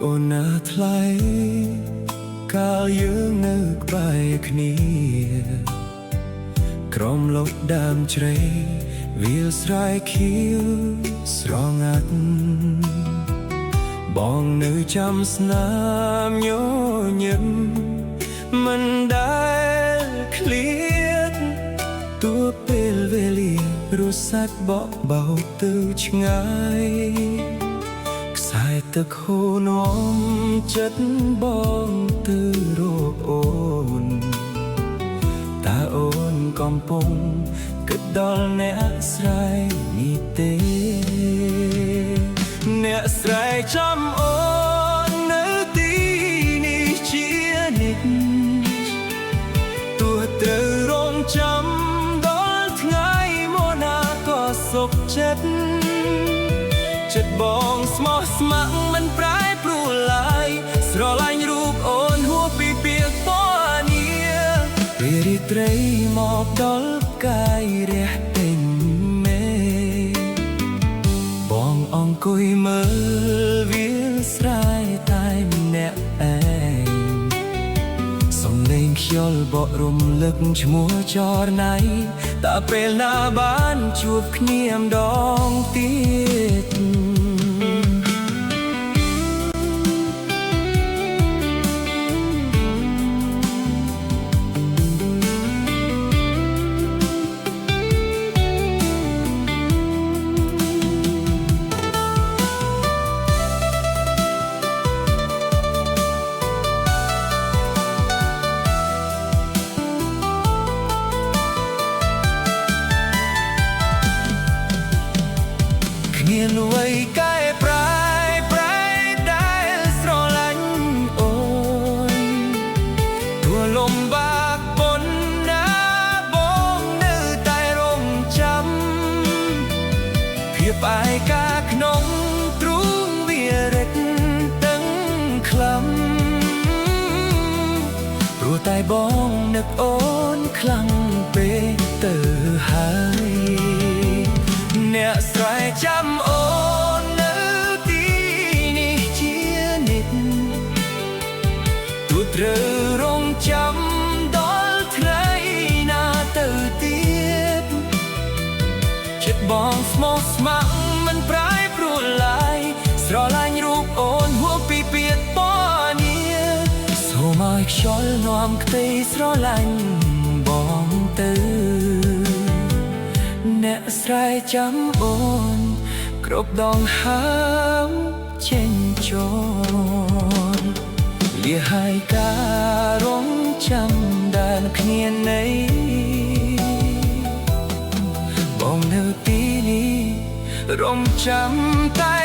អូនណាថ្លៃកាលយើងនៅក្បែរគ្នាក្រោមលប់ដើមជ្រៃវាលស្រែខៀវស្រងាត់បងនៅចាំស្នាមញញឹមមិនដែលឃ្លាតទួពេលវេលារស័ក្តិបក់បោកទៅឆ្ងាយខ្សែទឹកហូរនាំចិត្តបងទៅរកអូនតើអូនកំពុងគិតដល់អ្នកស្រីនេះទេអ្នកស្រីចាំអូននៅទីនេះជានិច្ចទោះត្រូវរងចាំដល់ថ្ងៃមកណាក៏សុខចិត្តចិត្តបងស្មោះស្ម័គ្រមិនប្រែប្រួលឡើយស្រឡាញ់រូបអូនហួសពីពាក្យពណ៌នាពេលរាត្រីមកដល់ផ្កាយរះពេញមេបងអង្គុយមើលវាលស្រែតែម្នាក់ឯងសំឡេងខ្យល់បក់រំលឹកឈ្មោះចរណៃតើពេលណាបានជួបគ្នាម្ដងទៀតមានអ្វីកែប្រែដែលស្រឡាញ់អូនទួលំបាកប៉ុណ្ណាបងនៅតែរងចាំភាពឯកាក្នុងទ្រូងវារិតតឹងខ្លាំព្រោះតែបងនឹកអូនខ្លាំងពេកទៅហើយអ្នកស្រែចាំអូននៅទីនេះជានិច្ចទោះត្រូវរងចាំដល់ថ្ងៃណាទៅទៀតចិត្តបងស្មោះស្ម័គ្រមិនប្រែប្រួលឡើយស្រឡាញ់រូបអូនហួសពីពាក្យពណ៌នាសូមឲ្យខ្យល់នាំក្តីស្រឡាញ់បងទៅអ្នកស្រែចាំអូនគ្រប់ដងហើមចេញចូលលាហើយការរងចាំដែលគ្នានៃបងនៅទីនេះរងចាំតែ